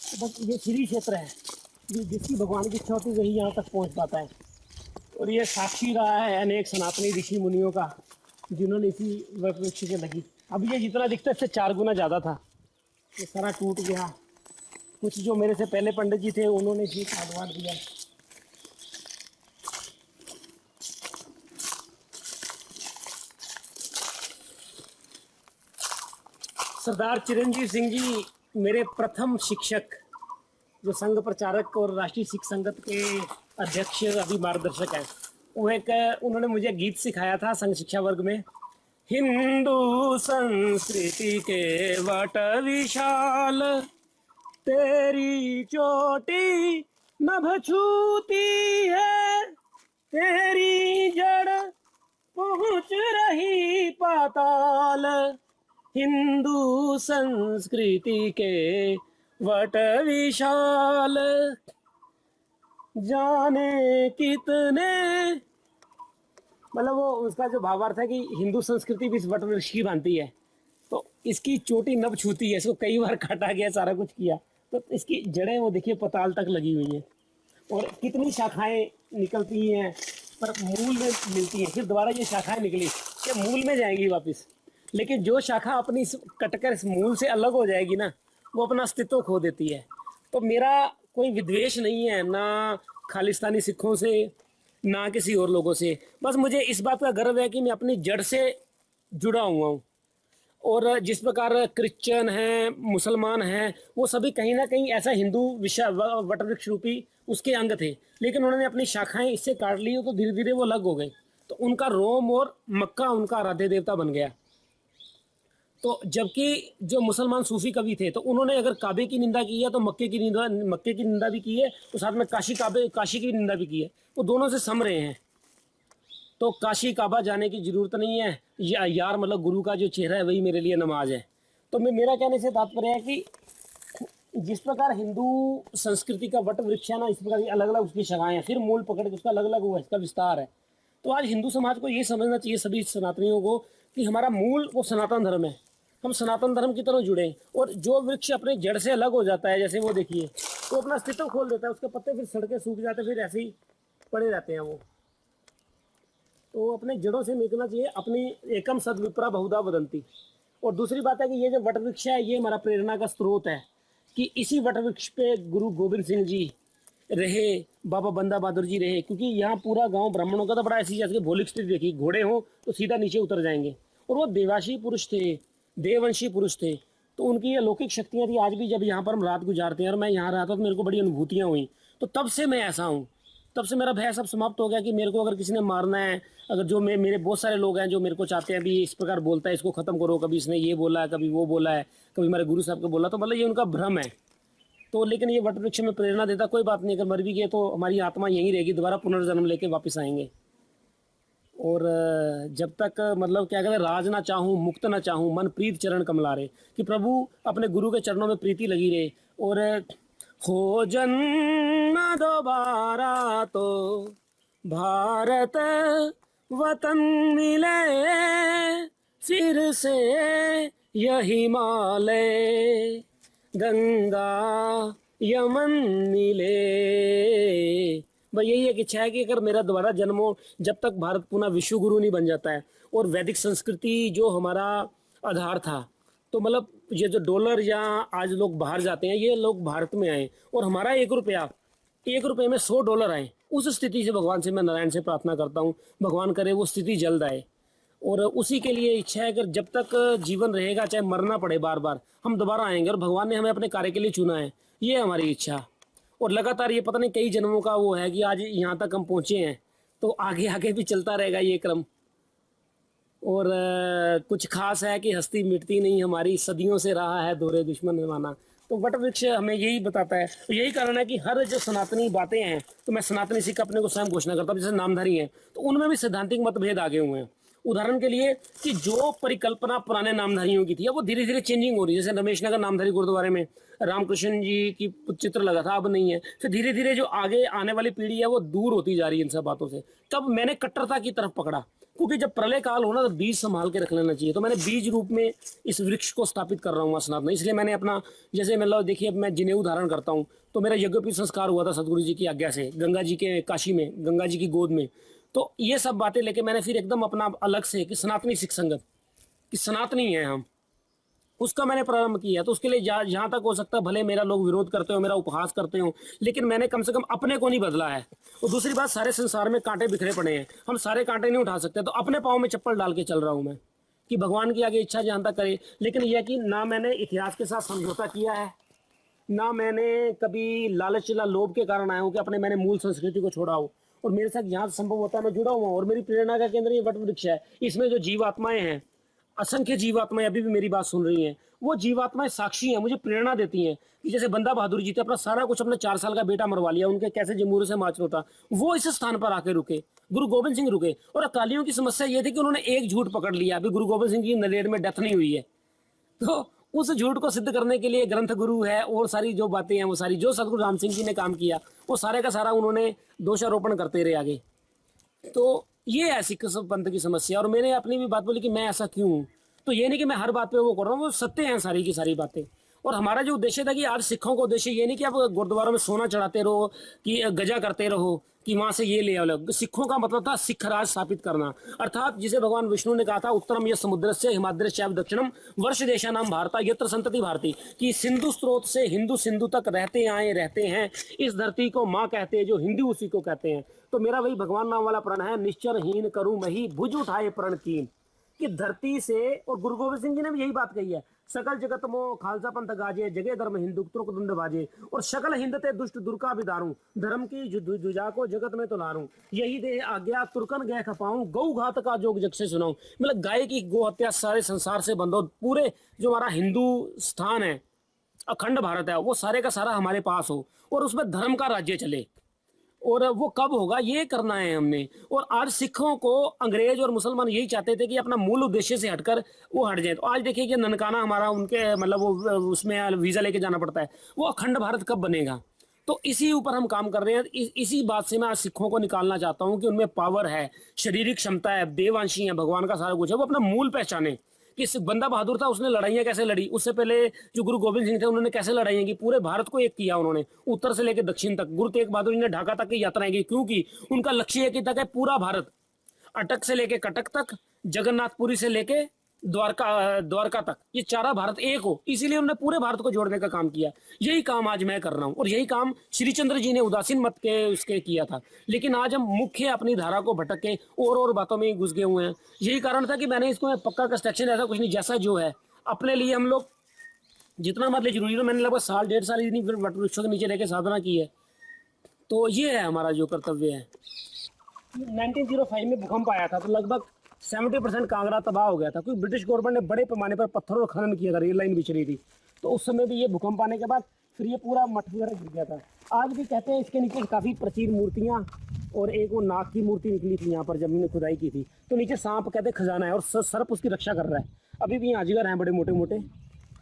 तो बस ये फ्री क्षेत्र है, जिसकी भगवान की इच्छा होती है वही यहाँ तक पहुँच पाता है। और ये साक्षी रहा है अनेक सनातनी ऋषि मुनियों का, जिन्होंने इसी वृक्ष के लगी। अब ये जितना दिखता है इससे 4 गुना ज़्यादा था, ये सारा टूट गया। कुछ जो मेरे से पहले पंडित जी थे उन्होंने इसे काट वाट दिया। सरदार चिरंजीव सिंह जी मेरे प्रथम शिक्षक, जो संघ प्रचारक और राष्ट्रीय सिख संगत के अध्यक्ष अभी मार्गदर्शक हैं। उन्होंने मुझे गीत सिखाया था संघ शिक्षा वर्ग में। हिंदू संस्कृति के वट विशाल, तेरी चोटी नभ छूती है, तेरी जड़ पहुँच रही पाताल। हिंदू संस्कृति के वट विशाल, जाने कितने, मतलब वो उसका जो भावार्थ है कि हिंदू संस्कृति भी इस वट वृक्ष की भांति है। तो इसकी चोटी नभ छूती है, इसको कई बार काटा गया, सारा कुछ किया, तो इसकी जड़ें वो देखिए पताल तक लगी हुई हैं। और कितनी शाखाएं निकलती हैं पर मूल में मिलती हैं, फिर दोबारा ये शाखाएं निकली ये मूल में जाएंगी वापस। लेकिन जो शाखा अपनी कटकर इस मूल से अलग हो जाएगी ना, वो अपना अस्तित्व खो देती है। तो मेरा कोई विद्वेष नहीं है ना खालिस्तानी सिखों से ना किसी और लोगों से, बस मुझे इस बात का गर्व है कि मैं अपनी जड़ से जुड़ा हुआ हूँ। और जिस प्रकार क्रिश्चियन हैं, मुसलमान हैं, वो सभी कहीं ना कहीं ऐसा हिंदू वटवृक्ष रूपी उसके अंग थे, लेकिन उन्होंने अपनी शाखाएं इससे काट ली तो धीरे धीरे वो अलग हो गए। तो उनका रोम और मक्का उनका आराध्य देवता बन गया। तो जबकि जो मुसलमान सूफी कवि थे तो उन्होंने अगर काबे की निंदा की है तो मक्के की निंदा भी की है, तो साथ में काशी की निंदा भी की है। वो दोनों से सम रहे हैं। तो काशी काबा जाने की जरूरत नहीं है, यार मतलब गुरु का जो चेहरा है वही मेरे लिए नमाज है। तो मेरा कहने से तात्पर्य है कि जिस प्रकार हिंदू संस्कृति का वट वृक्ष है ना, इस प्रकार अलग अलग उसकी शाखाएं हैं, फिर मूल पकड़ के उसका अलग अलग हुआ, इसका विस्तार है। तो आज हिंदू समाज को ये समझना चाहिए, सभी सनातनियों को, कि हमारा मूल वो सनातन धर्म है। हम सनातन धर्म की तरह जुड़े, और जो वृक्ष अपने जड़ से अलग हो जाता है, जैसे वो देखिए तो अपना अस्तित्व खोल देता है, उसके पत्ते फिर सड़के सूख जाते हैं, फिर ऐसे ही पड़े रहते हैं वो। तो अपने जड़ों से निकलना चाहिए, अपनी एकम सद्विप्रा बहुधा वदंती। और दूसरी बात है कि ये जो वट वृक्ष है ये हमारा प्रेरणा का स्रोत है, कि इसी वट वृक्ष पे गुरु गोविंद सिंह जी रहे, बाबा बंदा बहादुर जी रहे, क्योंकि यहाँ पूरा गांव ब्राह्मणों का तो बड़ा ऐसी जैसे भौलिक स्थिति देखी, घोड़े हो तो सीधा नीचे उतर जाएंगे, और वो देवाशी पुरुष थे, देववंशी पुरुष थे। तो उनकी अलौकिक शक्तियाँ थी। आज भी जब यहाँ पर हम रात गुजारते हैं और मैं यहाँ रहा था तो मेरे को बड़ी अनुभूतियाँ हुई। तो तब से मैं ऐसा हूँ, तब से मेरा भय सब समाप्त हो गया कि मेरे को अगर किसी ने मारना है, अगर जो मेरे बहुत सारे लोग हैं जो मेरे को चाहते हैं भी इस प्रकार बोलता है इसको ख़त्म करो, कभी इसने ये बोला है, कभी वो बोला है, कभी हमारे गुरु साहब को बोला, तो मतलब ये उनका भ्रम है। तो लेकिन ये वट वृक्ष में प्रेरणा देता, कोई बात नहीं, अगर मर भी गए तो हमारी आत्मा यहीं रहेगी, दोबारा पुनर्जन्म लेके वापस आएंगे। और जब तक मतलब क्या कहते हैं, राज ना चाहूँ मुक्त ना चाहूँ मन प्रीत चरण कमलारे, कि प्रभु अपने गुरु के चरणों में प्रीति लगी रहे। और हो जन्म दोबारा तो भारत वतन मिले, फिर से यह हिमालय गंगा यमन मिले। भाई यही एक इच्छा है कि अगर मेरा दोबारा जन्म हो, जब तक भारत पुनः विश्व गुरु नहीं बन जाता है, और वैदिक संस्कृति जो हमारा आधार था, तो मतलब ये जो डॉलर या आज लोग बाहर जाते हैं, ये लोग भारत में आए और हमारा 1 रुपये में $100 आए, उस स्थिति से भगवान से मैं नारायण से प्रार्थना करता हूँ, भगवान करे वो स्थिति जल्द आए। और उसी के लिए इच्छा है कि जब तक जीवन रहेगा, चाहे मरना पड़े बार बार, हम दोबारा आएंगे, और भगवान ने हमें अपने कार्य के लिए चुना है, ये हमारी इच्छा। और लगातार ये पता नहीं कई जन्मों का वो है कि आज यहाँ तक हम पहुँचे हैं, तो आगे आगे भी चलता रहेगा ये क्रम। और कुछ खास है कि हस्ती मिटती नहीं हमारी, सदियों से रहा है दोहरे दुश्मन जमाना। तो वट वृक्ष हमें यही बताता है। तो यही कारण है कि हर जो सनातनी बातें हैं, तो मैं सनातनी सिख अपने को स्वयं घोषणा करता हूँ। जैसे नामधारी हैं तो उनमें भी सैद्धांतिक मतभेद आगे हुए हैं। उदाहरण के लिए कि जो परिकल्पना पुराने नामधारियों की थी, अब वो धीरे धीरे चेंजिंग हो रही है। जैसे रमेश नगर नामधारी गुरुद्वारे में रामकृष्ण जी की चित्र लगा था, अब नहीं है। फिर धीरे धीरे जो आगे आने वाली पीढ़ी है वो दूर होती जा रही है इन सब बातों से। तब मैंने कट्टरता की तरफ पकड़ा, क्योंकि जब प्रलय काल हो ना तो बीज संभाल के रख लेना चाहिए। तो मैंने बीज रूप में इस वृक्ष को स्थापित कर रहा हूँ सनातन। इसलिए मैंने अपना, जैसे मतलब देखिए, अब मैं जिनेऊ धारण करता हूँ, तो मेरा यज्ञोपवीत संस्कार हुआ था सदगुरु जी की आज्ञा से, गंगा जी के काशी में, गंगा जी की गोद में। तो ये सब बातें लेके मैंने फिर एकदम अपना अलग से कि सनातनी सिख संगत, कि सनातनी है हम, उसका मैंने प्रारंभ किया। तो उसके लिए जहाँ तक हो सकता है, भले मेरा लोग विरोध करते हो, मेरा उपहास करते हो, लेकिन मैंने कम से कम अपने को नहीं बदला है। और दूसरी बात, सारे संसार में कांटे बिखरे पड़े हैं, हम सारे कांटे नहीं उठा सकते। तो अपने पाँव में चप्पल डाल के चल रहा हूँ मैं, कि भगवान की आगे इच्छा जहाँ तक करे। लेकिन यह कि ना मैंने इतिहास के साथ समझौता किया है, ना मैंने कभी लालच या लोभ के कारण आया हूँ कि अपने मैंने मूल संस्कृति को छोड़ा हो। और मेरे साथ यहाँ संभव होता है मैं जुड़ा हुआ हूँ। और मेरी प्रेरणा का केंद्र ये वट वृक्ष है। इसमें जो जीवात्माएं हैं, असंख्य जीवात्माएं अभी भी मेरी बात सुन रही हैं, वो जीवात्माएं साक्षी हैं, मुझे प्रेरणा देती हैं। कि जैसे बंदा बहादुर जी थे, अपना सारा कुछ, अपने 4 साल का बेटा मरवा लिया, उनके कैसे जमूरे से मार्च होता, वो इस स्थान पर आके रुके, गुरु गोविंद सिंह रुके। और अकालियों की समस्या ये थी कि उन्होंने एक झूठ पकड़ लिया, अभी गुरु गोविंद सिंह की नलेड़ में डेथ नहीं हुई है। तो उस झूठ को सिद्ध करने के लिए ग्रंथ गुरु है, और सारी जो बातें हैं, वो सारी जो सदगुरु राम सिंह जी ने काम किया, वो सारे का सारा उन्होंने दोषारोपण करते रहे आगे। तो ये है सिख पंथ की समस्या। और मैंने अपनी भी बात बोली कि मैं ऐसा क्यों हूँ। तो ये नहीं कि मैं हर बात पे वो कर रहा हूँ, वो सत्य हैं सारी की सारी बातें। और हमारा जो उद्देश्य था कि आज सिखों का उद्देश्य ये नहीं कि आप गुरुद्वारों में सोना चढ़ाते रहो, कि गजा करते रहो, कि वहां से ये ले आओ। सिखों का मतलब था सिख राज स्थापित करना, अर्थात जिसे भगवान विष्णु ने कहा था उत्तरम यह समुद्रस्य हिमाद्रश्चैव दक्षिणम वर्ष देशानाम भारता यत्र संतति भारती, कि सिंधु स्रोत से हिंदू सिंधु तक रहते आए रहते हैं, इस धरती को माँ कहते हैं, जो हिंदू उसी को कहते हैं। तो मेरा वही भगवान नाम वाला प्रण है, निश्चरहीन करूं मही भुज उठाए प्रण कीन, कि धरती से, और गुरु गोविंद सिंह जी ने भी यही बात कही है, सकल जगत मोह खालसा पंथ गाजे जगे धर्म हिंदू तुर्क दुंद बाजे, और सकल हिंदते दुष्ट दुर्का बिदारूं धर्म की जुजा को जगत में तो लारूं, यही दे आज्ञा तुर्कन गए खपाऊं गौ घात का जोग जग से सुनाऊं। मतलब गाय की गो हत्या सारे संसार से बंद हो, पूरे जो हमारा हिंदू स्थान है, अखंड भारत है, वो सारे का सारा हमारे पास हो, और उसमें धर्म का राज्य चले। और वो कब होगा ये करना है हमने। और आज सिखों को अंग्रेज और मुसलमान यही चाहते थे कि अपना मूल उद्देश्य से हटकर वो हट जाए। तो आज देखिए कि ननकाना हमारा उनके मतलब वो उसमें वीजा लेके जाना पड़ता है, वो अखंड भारत कब बनेगा। तो इसी ऊपर हम काम कर रहे हैं। इसी बात से मैं आज सिखों को निकालना चाहता हूँ कि उनमें पावर है, शारीरिक क्षमता है, देवांशी है, भगवान का सारा कुछ है, वो अपना मूल पहचाने। कि बंदा बहादुर था, उसने लड़ाइयाँ कैसे लड़ी, उससे पहले जो गुरु गोविंद सिंह थे उन्होंने कैसे लड़ाइयाँ की, पूरे भारत को एक किया उन्होंने, उत्तर से लेकर दक्षिण तक। गुरु तेग बहादुर जी ने ढाका तक की यात्राएं की, क्योंकि उनका लक्ष्य एक ही तक है, पूरा भारत, अटक से लेके कटक तक, जगन्नाथपुरी से लेके द्वारका तक, ये चारा भारत एक हो, इसीलिए उन्होंने पूरे भारत को जोड़ने का काम किया। यही काम आज मैं कर रहा हूँ, और यही काम श्री चंद्र जी ने उदासीन मत के उसके किया था। लेकिन आज हम मुख्य अपनी धारा को भटक के और बातों में ही घुस गए हुए हैं। यही कारण था कि मैंने इसको पक्का कंस्ट्रक्शन, ऐसा कुछ नहीं, जैसा जो है अपने लिए हम लोग जितना हमारे लिए जरूरी है, मैंने लगभग साल 1.5 साल इतनी वट वृक्षों के नीचे रहकर साधना की है। तो ये है हमारा जो कर्तव्य है। 1905 में भूकंप आया था, तो लगभग 70% कांगड़ा तबाह हो गया था, क्योंकि ब्रिटिश गवर्नमेंट ने बड़े पैमाने पर पत्थरों का खनन किया था, रेल लाइन बिछ रही थी। तो उस समय भी ये भूकंप आने के बाद फिर ये पूरा मठ वगैरह गिर गया था। आज भी कहते हैं इसके नीचे काफ़ी प्राचीन मूर्तियाँ, और एक वो नाग की मूर्ति निकली थी यहाँ पर जब हमने खुदाई की थी। तो नीचे सांप कहते खजाना है, और सर्प उसकी रक्षा कर रहा है। अभी भी यहाँ अजगर हैं बड़े मोटे मोटे,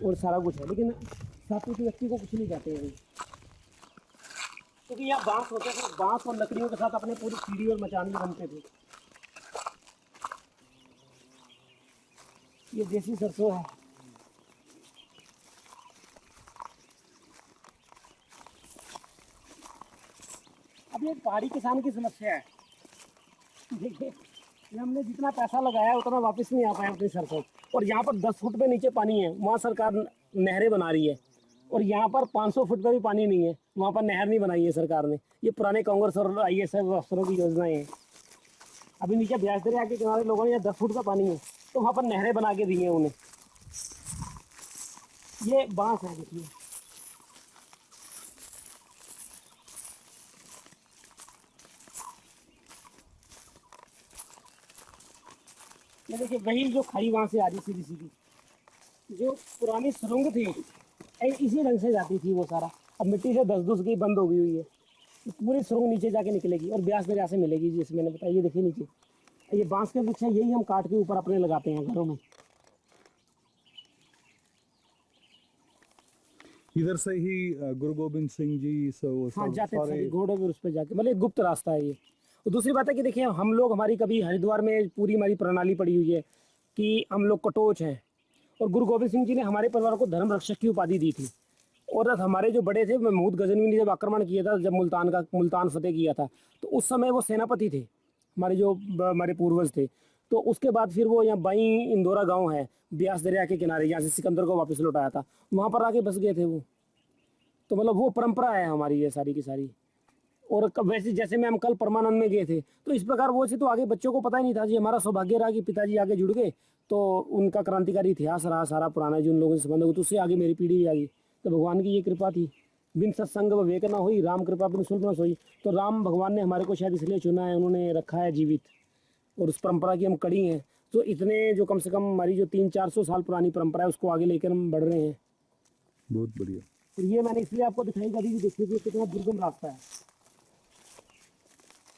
और सारा कुछ है, लेकिन साथ व्यक्ति को कुछ नहीं कहते हैं, क्योंकि यहाँ बांस होते थे, बांस और लकड़ियों के साथ अपने पूरी सीढ़ी और मचान भी बनते थे। ये देसी सरसों है। अब ये पहाड़ी किसान की समस्या है। देखिए हमने जितना पैसा लगाया उतना वापस नहीं आ पाया अपनी सरसों। और यहाँ पर 10 फुट पे नीचे पानी है, वहाँ सरकार नहरें बना रही है, और यहाँ पर 500 फुट पे भी पानी नहीं है, वहाँ पर नहर नहीं बनाई है सरकार ने। ये पुराने कांग्रेस और ISF अफसरों की योजनाएं हैं। अभी नीचे ब्यास दरिया के किनारे लोगों ने यहाँ 10 फुट का पानी है, तो वहाँ पर नहरें बना के दी हैं उन्हें। ये बांस है, देखिए ये देखिए, वही जो खाई वहाँ से आ रही सीधी सीधी, जो पुरानी सुरंग थी इसी ढंग से जाती थी वो सारा। अब मिट्टी से धस की बंद हो गई हुई है, तो पूरी सुरंग नीचे जाके निकलेगी और ब्यास दरिया से मिलेगी, जैसे मैंने बताया। ये देखिए नीचे ये बांस के वृक्ष है, यही हम काट के ऊपर अपने लगाते हैं घरों में। इधर से ही गुरु गोविंद सिंह जी हाँ जाते थे घोड़ों पर, उस पर जाके, मतलब गुप्त रास्ता है ये। और दूसरी बात है कि देखिए हम लोग, हमारी कभी हरिद्वार में पूरी हमारी प्रणाली पड़ी हुई है कि हम लोग कटोच हैं, और गुरु गोविंद सिंह जी ने हमारे परिवार को धर्म रक्षक की उपाधि दी थी। और हमारे जो बड़े थे, महमूद गजनवी ने जब आक्रमण किया था, जब मुल्तान फतेह किया था, तो उस समय वो सेनापति थे, हमारे जो हमारे पूर्वज थे। तो उसके बाद फिर वो यहाँ बाई इंदौरा गांव है ब्यास दरिया के किनारे, यहाँ से सिकंदर को वापस लौटाया था, वहाँ पर आके बस गए थे वो। तो मतलब वो परंपरा है हमारी ये सारी की सारी। और वैसे जैसे में हम कल परमानंद में गए थे, तो इस प्रकार वो से तो आगे बच्चों को पता ही नहीं था जी। हमारा सौभाग्य रहा कि पिताजी आगे जुड़ गए, तो उनका क्रांतिकारी इतिहास रहा सारा पुराना, जो उन लोगों से संबंध हो, तो उससे आगे मेरी पीढ़ी भी आ गई। तो भगवान की ये कृपा थी, बिन सत्संग विवेक ना हुई, राम कृपा बिन शुल्क न सोई। तो राम भगवान ने हमारे को शायद इसलिए चुना है, उन्होंने रखा है जीवित, और उस परंपरा की हम कड़ी हैं। तो इतने जो कम से कम हमारी जो 300-400 साल पुरानी परंपरा है, उसको आगे लेकर हम बढ़ रहे हैं। बहुत बढ़िया। तो ये मैंने इसलिए आपको दिखाई, कभी भी देखिए कितना दुर्गम रास्ता है।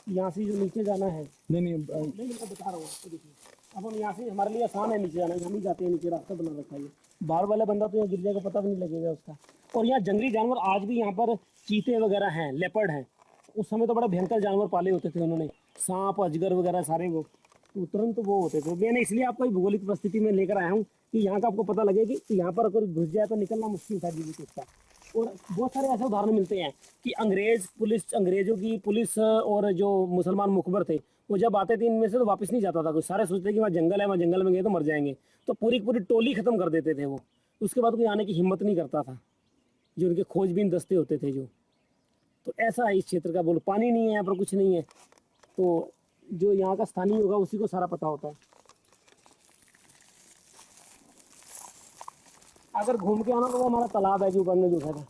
यहाँ से जो नीचे जाना है, नहीं मैं बता रहा हूँ आपको। देखिए अब हम यहाँ से, हमारे लिए आसान है नीचे जाना, हम ही जाते हैं नीचे, रास्ता बना रखा है। बाहर वाला बंदा तो यहाँ गिर जाएगा, पता भी नहीं लगेगा उसका। और यहाँ जंगली जानवर आज भी, यहाँ पर चीते वगैरह हैं, लेपर्ड हैं। उस समय तो बड़ा भयंकर जानवर पाले होते थे उन्होंने, सांप अजगर वगैरह सारे, वो तो तुरंत वो होते थे। मैंने इसलिए आपको भौगोलिक परिस्थिति में लेकर आया हूँ कि यहाँ का आपको पता लगे कि यहाँ पर अगर घुस जाए तो निकलना मुश्किल था जीवित उसका। और बहुत सारे ऐसे उदाहरण मिलते हैं कि अंग्रेजों की पुलिस और जो मुसलमान मुखबर थे वो जब आते थे इनमें से तो वापस नहीं जाता था कोई। सारे सोचते कि वहाँ जंगल है, वहाँ जंगल में गए तो मर जाएंगे, तो पूरी पूरी टोली खत्म कर देते थे वो। उसके बाद कोई आने की हिम्मत नहीं करता था, जो उनके खोजबीन दस्ते होते थे जो। तो ऐसा है इस क्षेत्र का। बोलो पानी नहीं है यहाँ पर, कुछ नहीं है, तो जो यहाँ का स्थानीय होगा उसी को सारा पता होता है। अगर घूम के आना तो वो हमारा तालाब है जो ऊपर ने देखा था,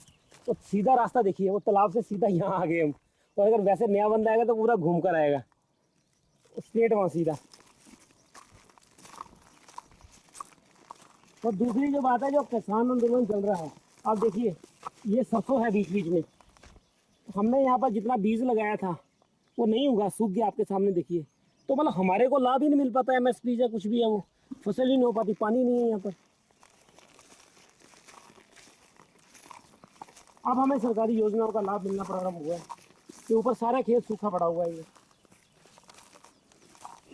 तो सीधा रास्ता देखिए, वो तालाब से सीधा यहाँ आ गए हम। और अगर वैसे नया बंदा आएगा तो पूरा घूम कर आएगा, स्ट्रेट वहाँ सीधा। और दूसरी जो बात है, जो किसान आंदोलन चल रहा है, आप देखिए ये सरसों है बीच बीच में। हमने यहाँ पर जितना बीज लगाया था वो नहीं होगा, सूख गया आपके सामने देखिए। तो मतलब हमारे को लाभ ही नहीं मिल पाता, MSP या कुछ भी है वो फसल ही नहीं हो पाती, पानी नहीं है यहाँ पर। अब हमें सरकारी योजनाओं का लाभ मिलना प्रारंभ हुआ है कि ऊपर सारा खेत सूखा पड़ा हुआ है। ये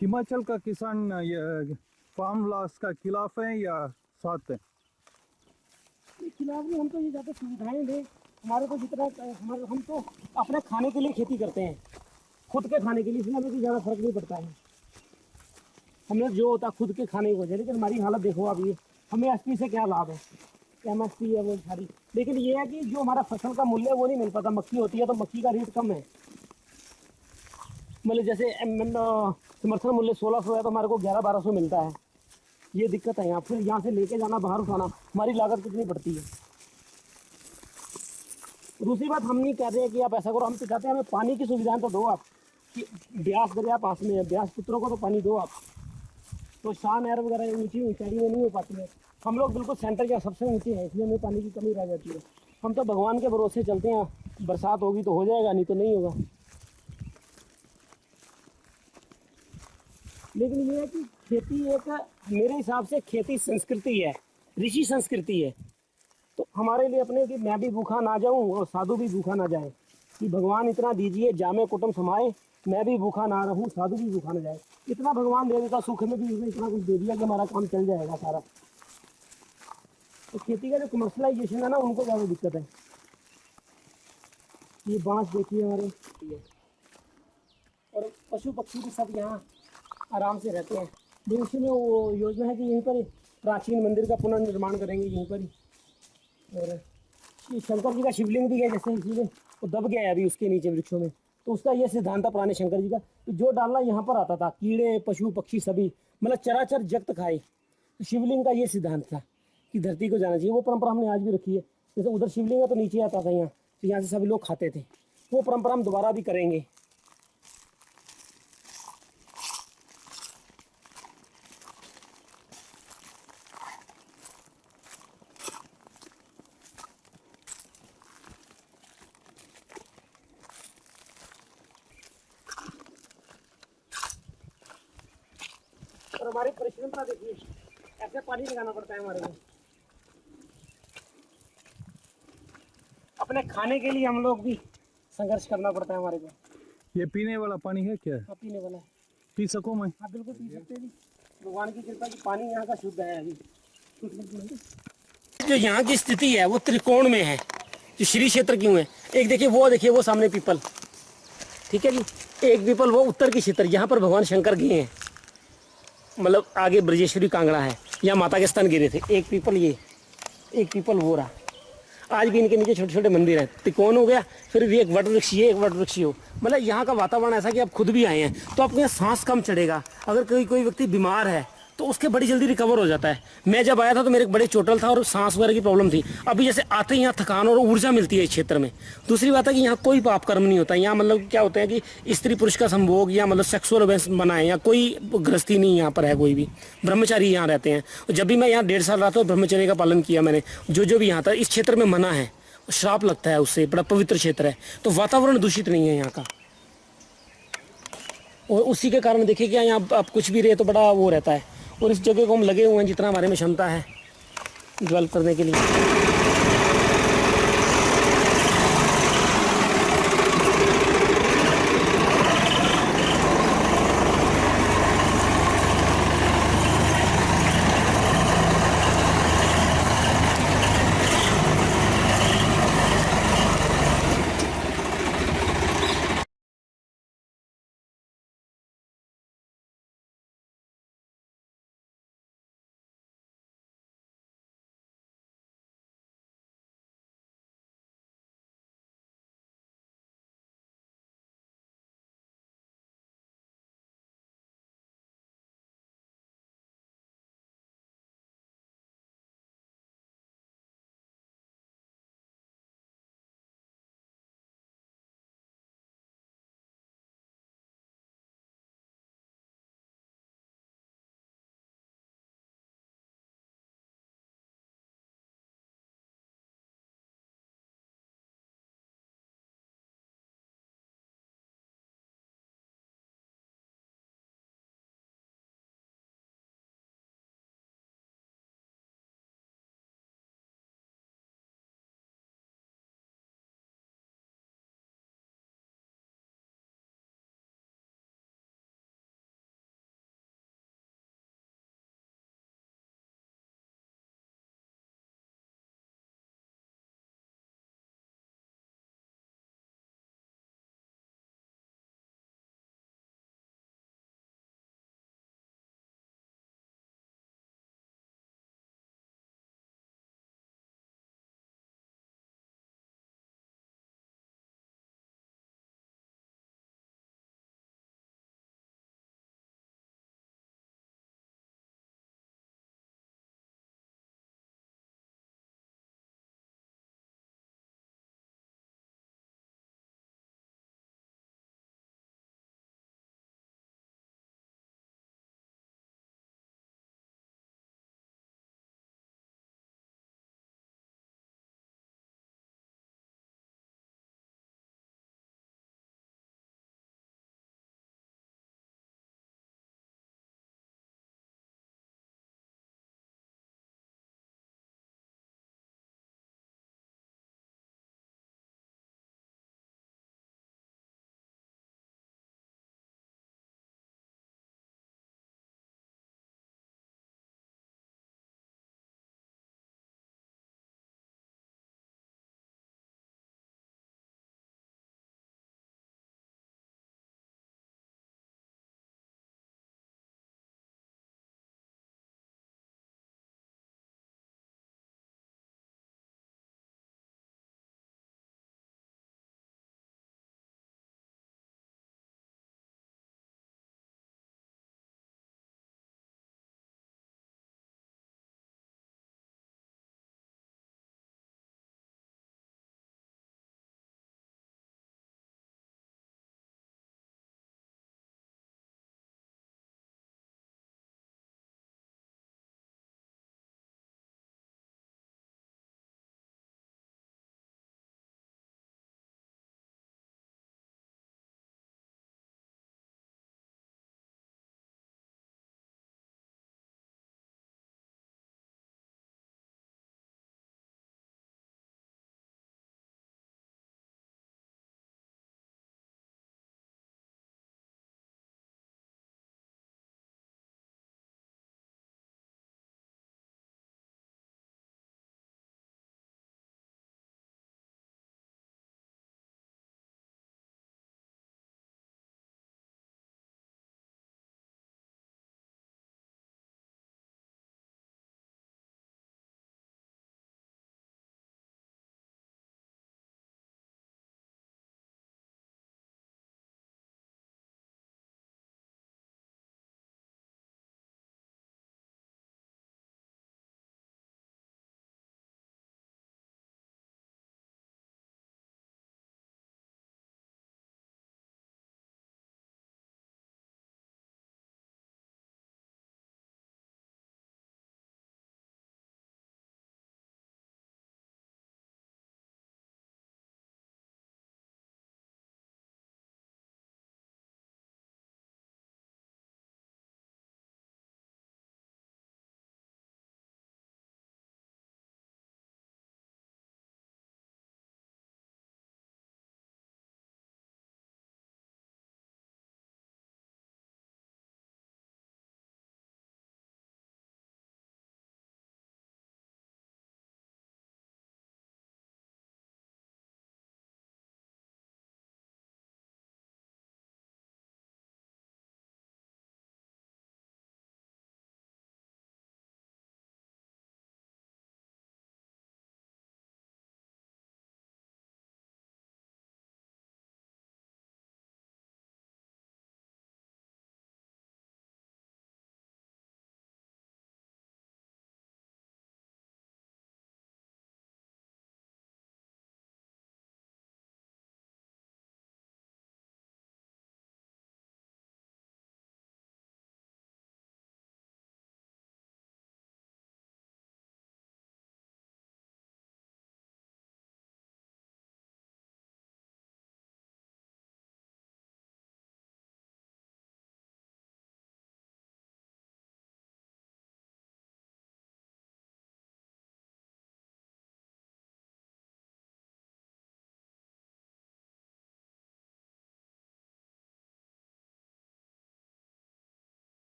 हिमाचल का किसान ये फार्म लॉस का खिलाफ है या साथ है? खिलाफ नहीं, हम तो ये ज़्यादा सुविधाएं दें हमारे को जितना हम तो अपने खाने के लिए खेती करते हैं, खुद के खाने के लिए, इसलिए हमें कोई ज़्यादा फर्क नहीं पड़ता है। हमने जो होता खुद के खाने को, लेकिन हमारी हालत देखो आप, ये हमें SP से क्या लाभ है, MSP है वो सारी। लेकिन ये है कि जो हमारा फसल का मूल्य वो नहीं मिल पाता। मक्की होती है तो मक्की का रेट कम है, मतलब जैसे समर्थन मूल्य 1600 है तो हमारे को 1100-1200 मिलता है। ये दिक्कत है यहाँ। फिर यहाँ से लेके जाना, बाहर उठाना, हमारी लागत कितनी पड़ती है। दूसरी बात, हम नहीं कह रहे हैं कि आप ऐसा करो, हम तो चाहते हैं हमें पानी की सुविधाएं तो दो आप, कि ब्यास दरिया पास में है, ब्यास पुत्रों को तो पानी दो आप। तो शाह नहर वगैरह ऊंची ऊंचाई में नहीं हो पाती है। हम लोग बिल्कुल सेंटर के सबसे ऊंचे हैं, इसलिए हमें पानी की कमी रह जाती है। हम तो भगवान के भरोसे चलते हैं, बरसात होगी तो हो जाएगा, नहीं तो नहीं होगा। लेकिन ये है कि खेती एक, मेरे हिसाब से खेती संस्कृति है, ऋषि संस्कृति है। तो हमारे लिए अपने कि मैं भी भूखा ना जाऊं और साधु भी भूखा ना जाए, कि भगवान इतना दीजिए जामे कुटुंब समाए, मैं भी भूखा ना रहूं, साधु भी भूखा ना जाए। इतना भगवान दे देता, सुख में भी उसने इतना कुछ दे दिया कि हमारा काम चल जाएगा सारा। तो खेती का जो कमर्शलाइजेशन है ना, उनको ज़्यादा दिक्कत है। ये बांस देखिए हमारे, और पशु पक्षी भी सब यहाँ आराम से रहते हैं। भविष्य में वो योजना है कि यहीं पर प्राचीन मंदिर का पुनर्निर्माण करेंगे यहीं पर ही। और शंकर जी का शिवलिंग भी है, जैसे इसीलिए वो दब गया है अभी उसके नीचे वृक्षों में। तो उसका ये सिद्धांत था पुराने शंकर जी का, कि जो डालना यहाँ पर आता था, कीड़े पशु पक्षी सभी मतलब चराचर जगत खाए। तो शिवलिंग का ये सिद्धांत था कि धरती को जाना चाहिए। वो परंपरा हमने आज भी रखी है। जैसे उधर शिवलिंग है तो नीचे आता था यहाँ, तो यहाँ से सभी लोग खाते थे। वो परंपरा हम दोबारा भी करेंगे। और हमारी परिश्रमता देखिए, ऐसे पानी लगाना पड़ता है हमारे को। अपने खाने के लिए हम लोग भी संघर्ष करना पड़ता है हमारे को। ये पीने वाला पानी है क्या? हाँ, पीने वाला है। पी सकूं मैं? हाँ बिल्कुल पी सकते हैं। भगवान की कृपा की पानी यहाँ का शुद्ध है। अभी जो यहाँ की स्थिति है वो त्रिकोण में है, जो श्री क्षेत्र क्यों है। एक देखिए वो सामने पीपल, ठीक है जी। एक पीपल वो उत्तर की क्षेत्र, यहाँ पर भगवान शंकर गए हैं, मतलब आगे ब्रजेश्वरी कांगड़ा है, यहाँ माता के स्तन गिरे थे। एक पीपल ये, एक पीपल वो रहा। आज भी इनके नीचे छोटे छोटे मंदिर हैं। त्रिकोण हो गया, फिर भी एक वट वृक्ष ये, एक वट वृक्ष हो। मतलब यहाँ का वातावरण ऐसा कि आप खुद भी आए हैं तो आपको यहाँ सांस कम चढ़ेगा। अगर कोई व्यक्ति बीमार है तो उसके बड़ी जल्दी रिकवर हो जाता है। मैं जब आया था तो मेरे बड़े चोटल था और सांस वगैरह की प्रॉब्लम थी। अभी जैसे आते ही यहाँ थकान और ऊर्जा मिलती है इस क्षेत्र में। दूसरी बात है कि यहाँ कोई पाप कर्म नहीं होता। यहाँ मतलब क्या होता है कि स्त्री पुरुष का संभोग या मतलब सेक्सुअल अवेंस बना है, या कोई गृहस्थी नहीं यहाँ पर है, कोई भी ब्रह्मचारी यहाँ रहते हैं। और जब भी मैं यहाँ 1.5 साल रहा था ब्रह्मचर्य का पालन किया मैंने। जो भी यहाँ था इस क्षेत्र में मना है, श्राप लगता है उससे, बड़ा पवित्र क्षेत्र है। तो वातावरण दूषित नहीं है यहाँ का, और उसी के कारण देखिए कि यहाँ आप कुछ भी रहे तो बड़ा वो रहता है। और इस जगह को हम लगे हुए हैं जितना हमारे में क्षमता है डेवलप करने के लिए।